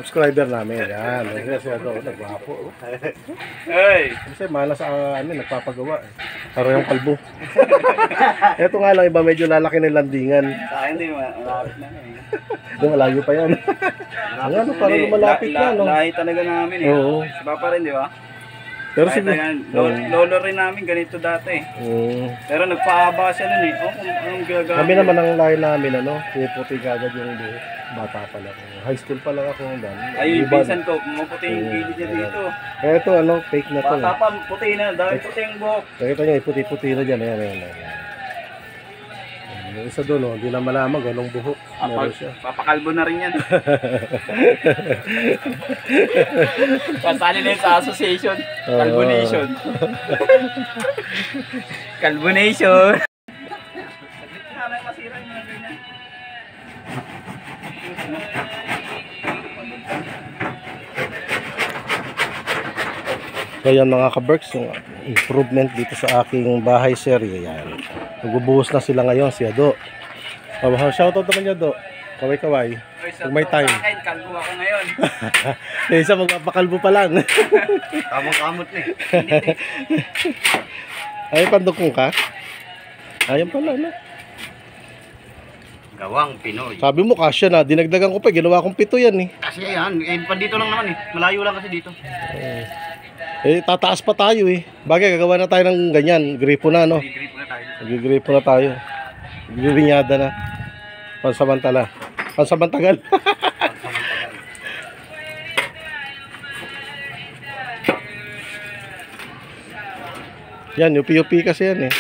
subscriber namin. Yan. Kasi ako, nagwapo. Hey! Kasi malas sa amin, nagpapagawa. Parang yung kalbo. Ito nga lang, iba medyo lalaki ng landingan. Sa akin din, malapit na eh. Doon, malayo pa yan. Ano, parang lumalapit na, no? Lahi talaga namin eh. Oo. Iba pa rin, di ba? Pero Kahit siguro, lolo rin namin ganito dati eh. Pero nagpaaba siya nun eh. Anong gagawin? kami naman ang lahi namin, ano, puputi kagad yung buhok. Bata pa lang. High school pa lang ako hanggang. Ay, yung pinsan ko, maputi yung gilid niya dito. Kaya ito, ano, fake na to. Bata pa, puti na. Dahil puti yung buhok. Nakita nyo, puti-puti na dyan. Ayan. Yung isa doon, oh, hindi na malaman ganong buhok. Meron siya. Papakalbo na rin yan. Kasali na yun sa association. Calbonation. Calbonation. Kaya mga ka-Berks, yung improvement dito sa aking bahay serye. Yan. Nagbubuhos na sila ngayon, si Ado. Shoutout naman niya, Ado. Kaway-kaway. Kung may time. Sa akin, kalbo ako ngayon. Yung isa magpapakalbo pa lang. Kamot-kamot na eh. Ay, pandukong ka? Ayun pala, no? Gawang Pinoy. Sabi mo, kasya na. Dinagdagan ko pa. Ginawa kong 7 yan, eh. Kasi yan, dito lang naman eh. Malayo lang kasi dito. Tataas pa tayo, eh. Bagay, gagawa na tayo ng ganyan. Gripo na, no? Gripo na tayo. Nagigripo na tayo. Gibinyada na. Pansamantala. Pansamantagal. Yan, UP-UP kasi yan eh.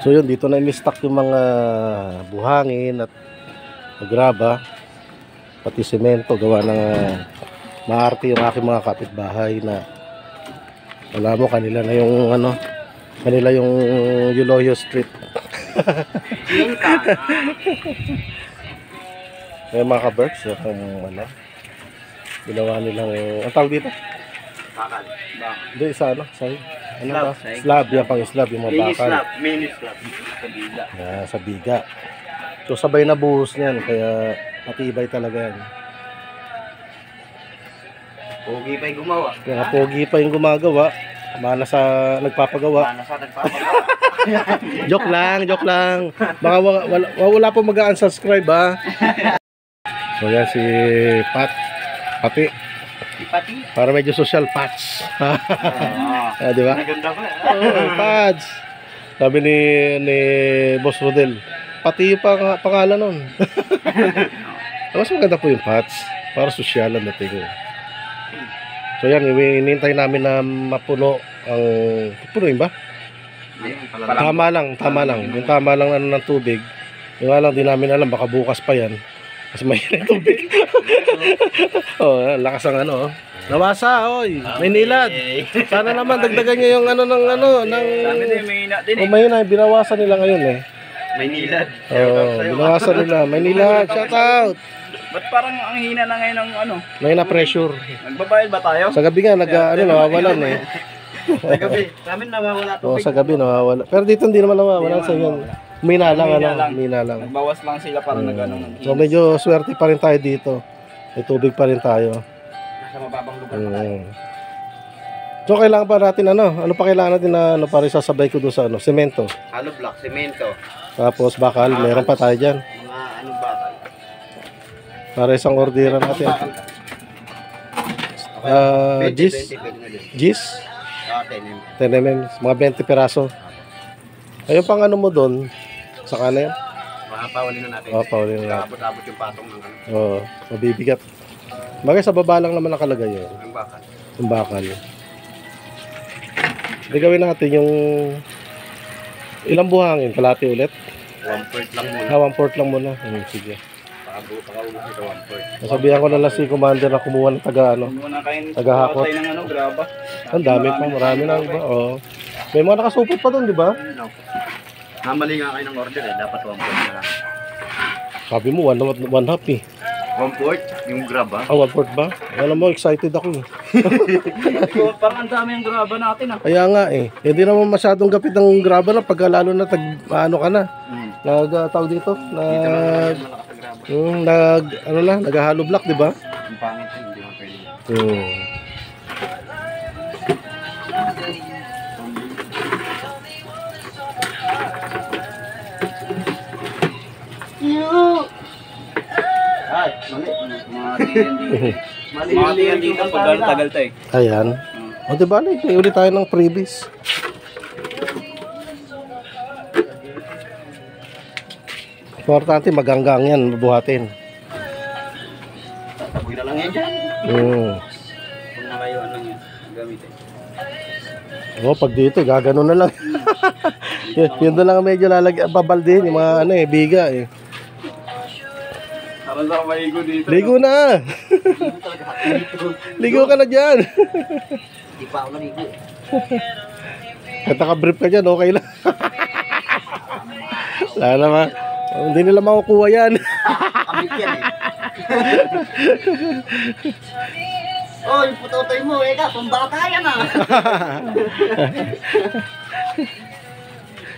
So yun, dito na i-stock yung mga buhangin at graba. Pati semento, gawa ng maarte yung aking mga kapitbahay na wala mo, kanila na yung ano, kanila yung Yuloyo Street. May mga ka-Berks yung ano, ginawa nilang, ang tawag dito? Bakal. Hindi, isa ano, sorry. Ano Slab. ba? Slab, yan pang slab, yung mga bakal. Mini slab. Sa biga. Sa biga. So sabay na buhos niyan, kaya matibay talaga yan. Pogi pa yung gumawa. Kaya pogi pa yung gumagawa. Mana sa nagpapagawa. Mana sa nagpapagawa. Joke lang. Baka wala pa mag-unsubscribe ha. So yan si Pati. Pati? Para medyo social Pats. Di ba? Maganda ba? Pats. Sabi ni Boss Rodel, Pati yung pangalan nun. Mas maganda po yung Pats. Para social ang dating. So yan, hinihintay namin na mapuno ang punuin ba? Tama lang. Yung tama lang ano ng tubig. Yung nga lang, di namin alam, baka bukas pa yan. Kasi may tubig. Lakas ang ano. Nawasa, oy. May nilad. Sana naman dagdagan niya yung ano ng may na, binawasan nila ngayon eh. May nilad. Binawasan nila. May nilad. Shout out. Ba't parang ang hina na ngayon ng ano? May na pressure. Nagbabayad ba tayo? Sa gabi nga, nawawalan eh. Sa gabi, namin nawawala tubig. Sa gabi nawawala. Pero dito hindi naman nawawala sa yan. Mina lang. Nagbawas lang sila para nag-ano. So medyo swerte pa rin tayo dito. May tubig pa rin tayo. Nasa mababang lugar pa tayo. So kailangan pa natin ano pa kailangan natin na ano para sasabay ko doon sa ano, semento. Hollow block, semento. Tapos bakal, meron pa tayo diyan. Mga anong bakal? Para isang ordera natin. Gis? 10 mm, mga 20 piraso. Ayun pang ano mo doon, sa kanan. Paulin na natin. Paulin na natin. Abot-abot yung patong ng ano. Oo, mabibigat. Bagay sa baba lang naman nakalagay yun. Yung bakal. Gawin natin yung ilang buhangin, kalati ulit. 1/4 lang muna. 1/4 lang muna. Sige. Pakaubos ito 1/4. Nasabihan ko na lang si Commander na kumuha ng taga-hakot. Ng ano, graba. Ang dami pa, marami na iba. Oh. May mga nakasupot pa doon, di ba? Namali nga kayo ng order eh, dapat 1/4 na lang. Sabi mo, one half eh. 1/4? Yung graba? 1/4 ba? Alam mo, excited ako eh. Parang ang dami yung graba natin ah. Kaya nga eh. Hindi naman masyadong gapit ng graba na pagka lalo na ano ka na. Nagtawag dito? Dito lang naman malakas ang graba. Naghahalo block, di ba? Ang pangit yun, hindi mo pwede. Ay, mali yan dito pag tagal tayo. Ayan. O, di ba? May ulit tayo ng freebies. Importante, maganggang yan, mabuhatin. Tapoy na lang yan dyan. Kung nakayuan lang yan, gamitin. Pag dito, gagano na lang. yun na lang medyo babaldihin, yung mga biga eh. Parang sa maligo dito. Ligo na! Ligo ka na dyan! Hindi pa ako naligo. Kahit naka-brief ka dyan, okay lang. Wala naman. Hindi nila makukuha yan. Kamit yan eh. Oh, yung putotoy mo, eka, pambata yan ah.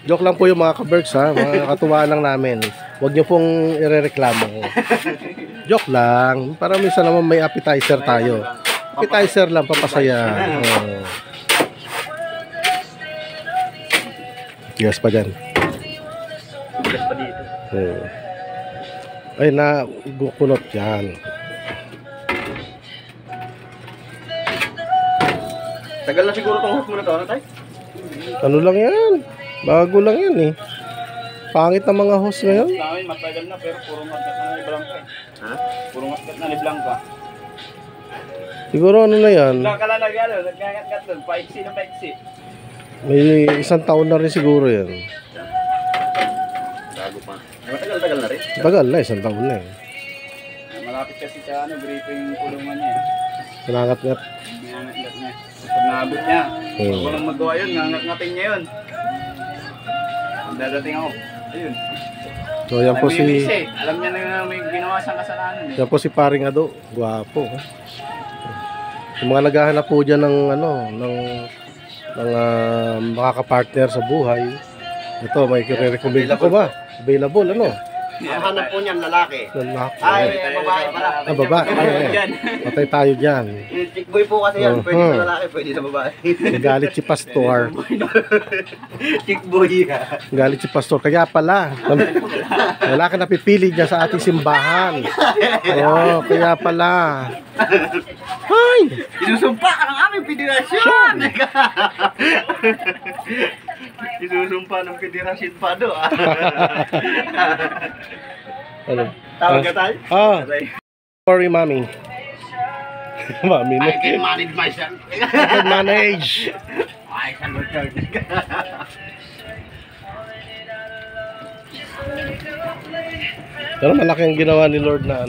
Joke lang po yung mga ka-Berks ha, mga katuwaan lang namin. Huwag nyo pong irereklamo. Joke lang, para minsan naman may appetizer tayo. Appetizer lang, papasaya. Yes pa dyan. Bigas pa dito. Ay, kulot yan. Tagal na siguro itong hook mo na ito, ano tayo? Ano lang yan? Bago lang yan eh. Pangit na mga host ngayon. Namin matagal na pero puro matgat na ni Blanca eh. Ha? Puro matgat na ni Blanca. Siguro ano na yan? Blanca lang nagkagat doon, paiksi na paiksi. May 1 taon na rin siguro yan. Bago pa. Matagal-tagal na rin. Tagal na, 1 taon na eh. Malapit kasi sa gripo yung kulungan niya eh. Nangangat-ngat. Nangangat-ngat niya. Pag naabot niya, pag walang magawa yun, nangangat-ngatin niya yun. Dadating ako. Ayun. So yan po si... Alam niya na may ginawa siyang kasalanan eh. Yan po si Paring Ado. Guwapo. Yung mga naghahanap po dyan ng makakapartner sa buhay. Ito, may kire-recommend ko ba? Available, ano? Ang hanap po niyan, lalaki. Lalaki. Ay, babae pala. Babae. Patay tayo dyan. Chick boy po kasi yan. Pwede sa lalaki, pwede sa babae. Galit si Pastor. Chick boy. Galit si Pastor. Kaya pala, wala ka napipili niya sa ating simbahan. Kaya pala. Hay! Isusumpa ka ng aming federasyon! Isusumpa ng federasyon pa do. Ano? Tawag ka tayo? Sorry, Mami. Mami na. I can manage myself. I can manage. I can return. Pero malaki ang ginawa ni Lord na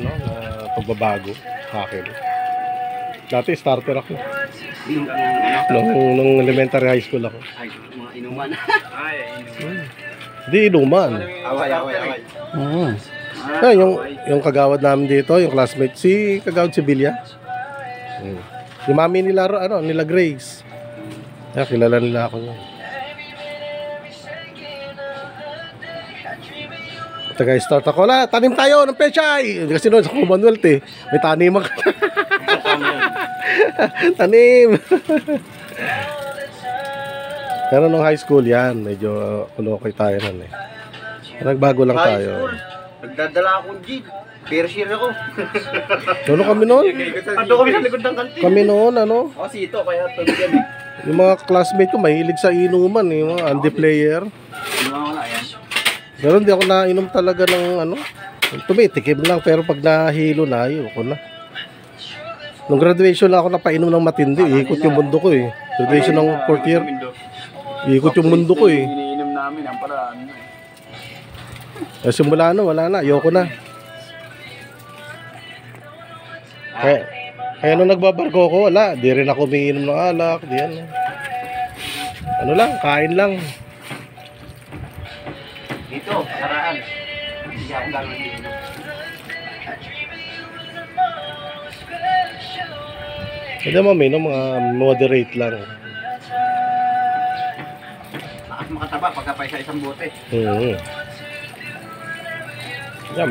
pagbabago sa akin. Dati starter ako. Nung elementary high school ako. Ay, mga inuman. Hindi inuman. Away. Yung kagawad namin dito, yung classmate, si kagawad si Bilya. Yung mami nila, nila Grace. Kilala nila ako yun. Taga-start ako, tanim tayo ng pechay. Kasi noon sa Commonwealth may taniman ka. Tanim. Pero nung high school yan, medyo kulokoy tayo nun Nagbago lang tayo. Nagdadala akong jeep. Fair share ako. Ano kami noon? Ando kami sa likod ng kantin. Kami noon, Sito, kaya tubig yan yung mga classmate ko, mahilig sa inuman mga Andy player. Wala yan. Pero hindi ako nainom talaga ng tumitikim lang, pero pag nahilo na, ayoko na. Nung graduation lang ako napainom ng matindi, ikot yung mundo ko Graduation ng 4th year. Ikot yung mundo ko Iniinom namin, ang pala simula wala na, ayoko na. Kaya nung nagbabarko ko, wala, di rin ako umiinom ng alak, di yan. Ano lang, kain lang. Dito, karaan. Hindi ako gano'n dito. Hindi mo mga moderate lang. Makataba pagka pa isa-isang bote. Yeah,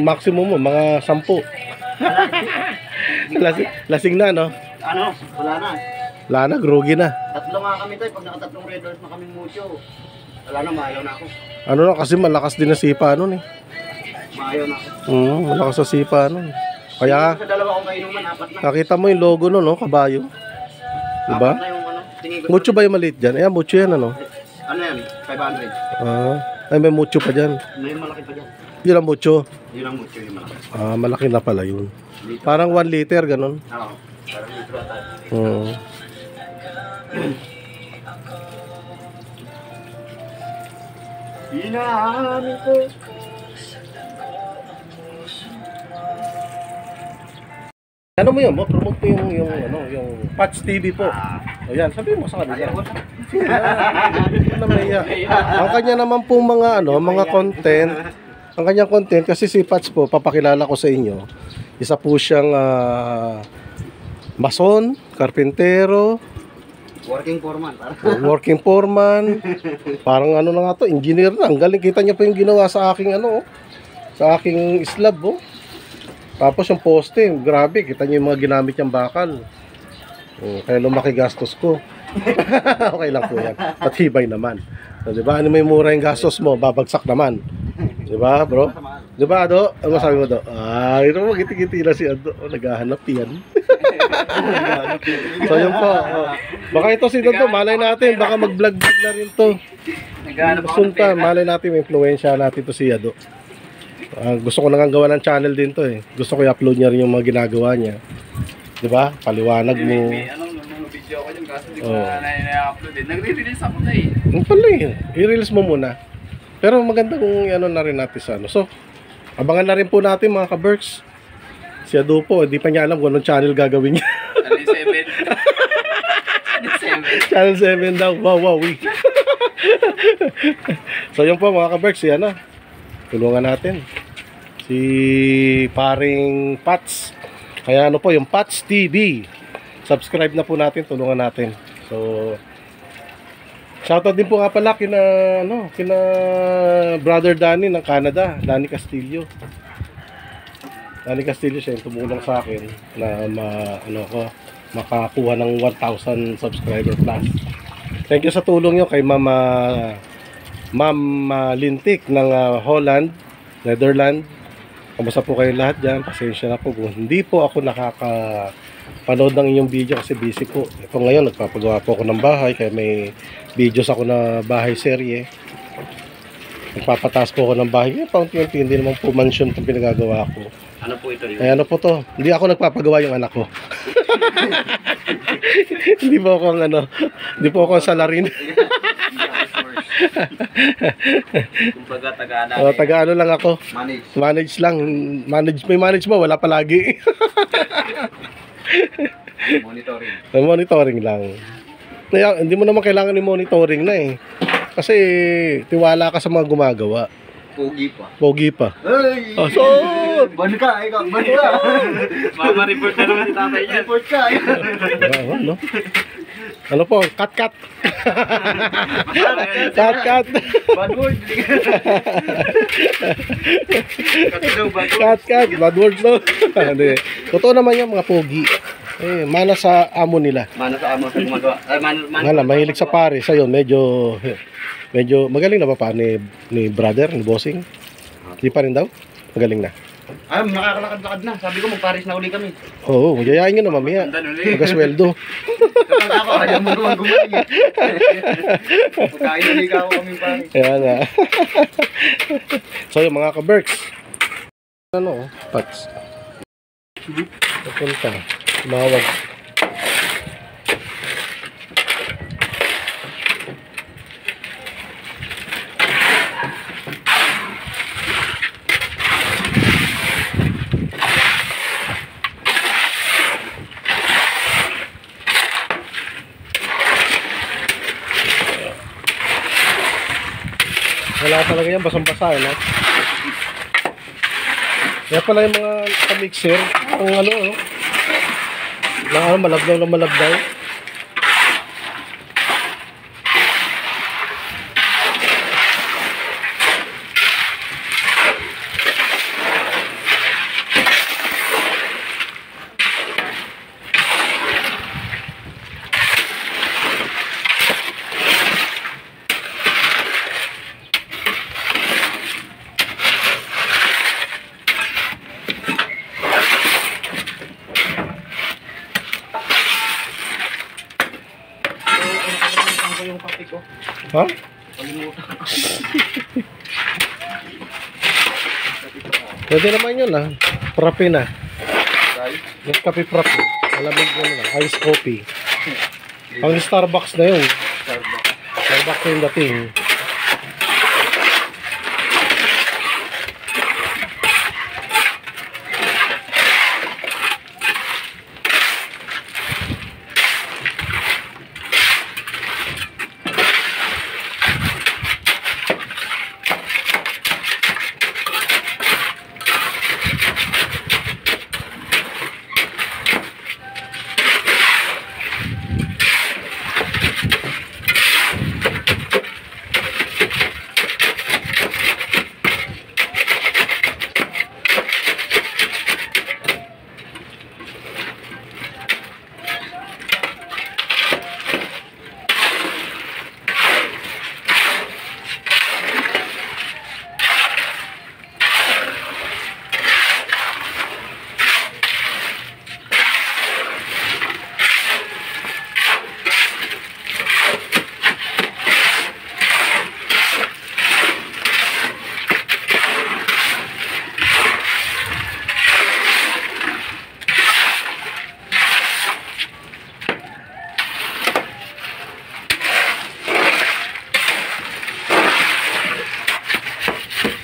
maximum mo, mga 10. Lasing na, no? Ano? Wala na. Wala na, grugi na. Tatlo nga kami tayo. Pag nakatatlong red doors na kami mucho. Wala na, maayaw na ako. Ano na, kasi malakas din na sipa nun eh. Maayaw na ako. Malakas sa sipa nun. Kaya, Sa dalawa kong kainuman, 4 na. nakita mo yung logo nun, no? Kabayo. Diba? 4 na yung ano. Tingin ko. Mucho ba yung maliit dyan? Ayan, mucho yan, ano? Ano yan? 500. Ay, may mucho pa dyan. May malaki pa dyan. Yun ang mucho. Yun ang mucho yung malaki. Malaki na pala yun. Dito. Parang 1 liter, ganun. Oo. Parang litro ata. Hinahanap ko. Ano mo yun? Promote mo yung Patch TV po. Ayan, sabi mo sa kanila. Ang kanya naman po mga mga content. Ang kanyang content kasi si Patch po, papakilala ko sa inyo. Isa po siyang mason, karpintero, working foreman. Parang ano na nga to, engineer na. Ang galing, kita niya pa yung ginawa sa aking sa aking slab, oh. Tapos yung poste, grabe, kita niyo yung mga ginamit niyang bakal. Kaya lumaki gastos ko. Okay lang po yan. Patibay naman. So, diba? Ano may mura yung gastos mo, babagsak naman. Diba, bro? Diba, Ado? Ano masabi mo, Ado? Ito mo, giti-giti na si Ado. Naghahanap yan. So, yun po. Baka ito si Ado, malay natin. Baka mag-vlog-vlog na rin to. Sunta, malay natin, may influensya natin to si Ado. Gusto ko na nga gawa ng channel din to eh. Gusto ko i-upload niya rin yung mga ginagawa niya. Diba? Paliwanag mo. May video ako dyan kasi hindi ko na-upload din. Nagre-release ako na eh. Ang pala eh. I-release mo muna. Pero maganda kung na rin natin sa So, abangan na rin po natin mga ka-Berks. Si Ado po, hindi pa niya alam kung anong channel gagawin niya. Channel 7 daw. Wow. So, yun po mga ka-Berks. Yan na. Tulungan natin si paring Pats. Kaya ano po yung Pats TV, subscribe na po natin, tulungan natin. So shoutout din po nga pala kina brother Danny ng Canada, Danny Castillo siya yung tumulong sa akin na makakuha ng 1,000 subscriber plus. Thank you sa tulong nyo kay Ma'am Lintik ng Holland, Netherlands. Kamusta po kayo lahat dyan? Pasensya na po kung hindi po ako nakakapanood ng inyong video kasi busy po. Ito ngayon, nagpapagawa po ako ng bahay kaya may videos ako na bahay serye. Nagpapataas po ako ng bahay. Paunti-unti, hindi naman po mansion itong pinagagawa ko. Ano po ito? Ay, ano po to? Hindi ako nagpapagawa yung anak ko. Hindi po ako ang salarin. Kumbaga taga-ano. Taga-ano lang ako. Manage lang. May manage mo, wala palagi. Monitoring lang. Kaya, hindi mo naman kailangan ng monitoring na eh. Kasi tiwala ka sa mga gumagawa. Pogi pa. Hey! So, ban ka. Mama, report na naman si tatay niya. Report ka. No? Ano po? Cut. Cut. Bad word. Cut. Bad words no? Hindi. Totoo naman yung mga pogi. Mana sa amo nila. Mana sa amo sa gumagawa. Mahilig sa pare. Sa'yo, medyo magaling na ba pa ni brother, ni bossing? Hindi pa rin daw? Magaling na. Ay, nakakalakad-lakad na. Sabi ko, magparis na uli kami. Oo, yayain nyo na mamaya. Magkasweldo. Kapag ako, ayaw mo naman gumaling. Pagkain na ligaw kami paris. Kaya nga. So, yung mga ka-Berks. Pats. Papunta. Tumawag. Wala talaga yan, basang-basa, no? Kaya pala yung mga ka-mixer, ang malabdaw. kape ko. Ha? Kalimutan ko. Pwede naman yun ah. Frappe na. Right? Yung kape frappe. Malamig ano na. Ice coffee. Ang Starbucks na yun. Starbucks na yung dating.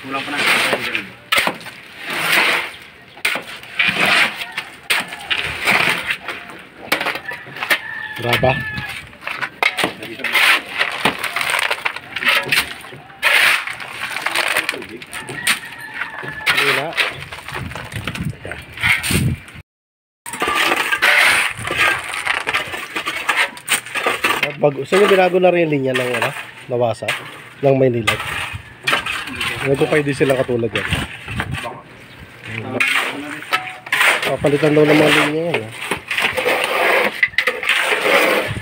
Kulang pa ng kape. Braba. Wala. Bago. Saan yung binago na rin yung linya ng ano? Nawasa? Ng Maynila? Ngayon pa hindi silang katulad yan. Papalitan daw ng mga linya yan.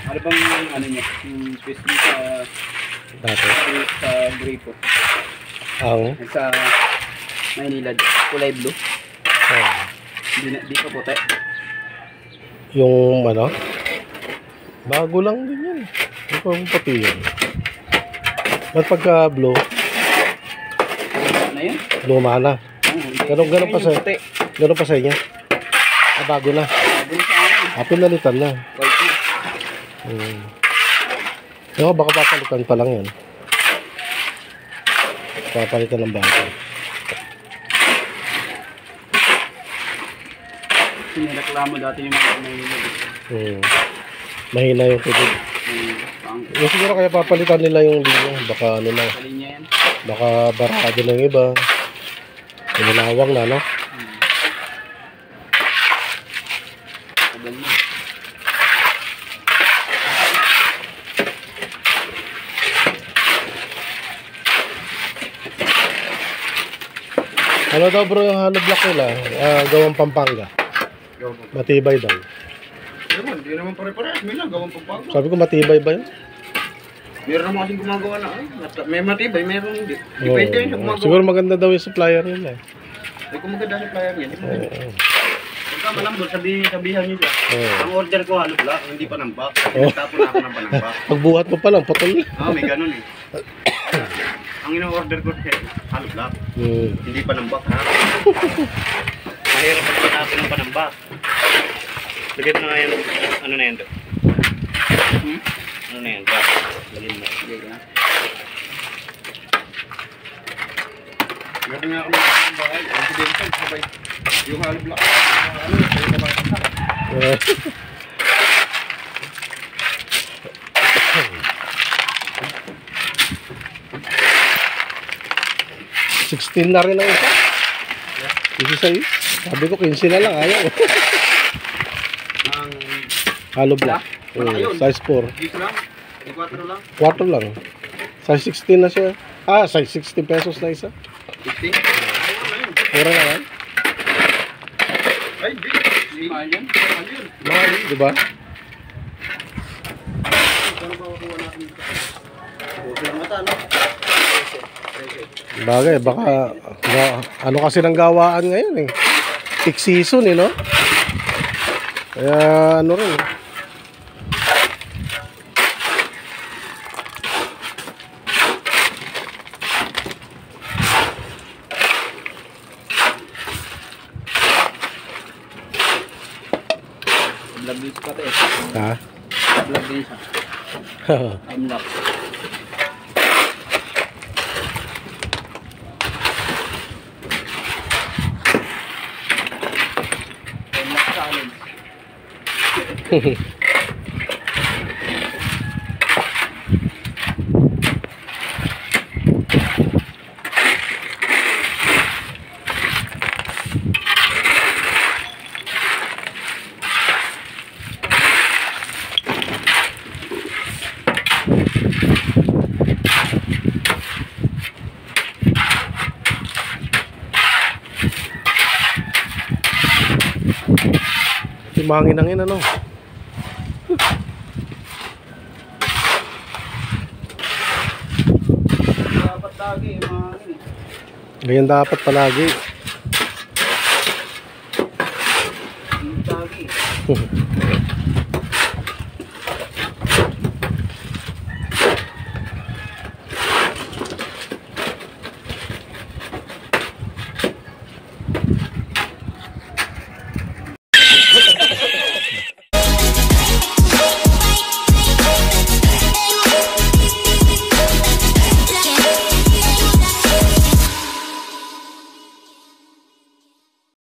Ano bang ano niya? Yung twist niya Dati. sa gripo. Ang? Sa Maynilad. Kulay blue. Oh. Di pa puti. Yung ano? Bago lang din yan. Hindi pa pati yun. Ba't pagka blue? Ano yun? Luma na. Ganun pa sa puti. ganun pa sa inyo. Ah, bago na. Bago na sa akin. Ah, pinalitan na. White na. Ako, baka papalitan pa lang yan. Papalitan ng bago. Sinireklamo dati yung mga Maynilad. Mahina yung tubig. Yung siguro kaya papalitan nila yung linya. Baka ano na. Sa linya yan. Baka barado ng iba. Inilawang na, no? Tagal na. Ano daw bro yung hollow block nila? Gawang Pampanga. Matibay daw. Hindi naman pare-parehas. May lang gawang pagbago. Sabi ko matibay ba yun? Meron naman kasing gumagawa na. May matibay, meron hindi. Depende yun sa gumagawa. Siguro maganda daw yung supplier nila. Ay, kung maganda sa player niya. Oo. Pagka malambot, sabihan niyo siya. Oo. Ang order ko hollow block, hindi pa ng box. Tapon na ako ng panambak. Pagbuhat mo pa lang, patol na. May ganun eh. Ang ino-order ko siya, hollow block. Hindi pa ng box ha. Mahirap pagkatapon ng panambak. Lagyan mo na nga yan. Ano na yan doon? Ano na yan? Lagyan mo. Meron nga ako ng bahay. Residential. Sabay. Yung hollow block. Ano? Sa'yo na ba? 16 na rin ang isa. Isa sa'yo. Sabi ko 15 na lang. Ayaw. Ang Hollow block. Size 4. dito lang? 4 lang? 4 lang. Size 16 na siya. Ah, size 60 pesos na isa. 15? Mura na lang. Ay, di. Mahal yan? Mahal yun. Mahal, di ba? Ano ba kukuha natin dito? Buti lang mata, no? Bagay, baka ano kasi ng gawaan ngayon eh. Peak season eh, no? Kaya ano rin. Ha? Vlog din siya. Time lapse. Time lapse challenge. Mahangin ang ina, no? Dapat lagi mga ano. Ganyan dapat palagi. Lagi.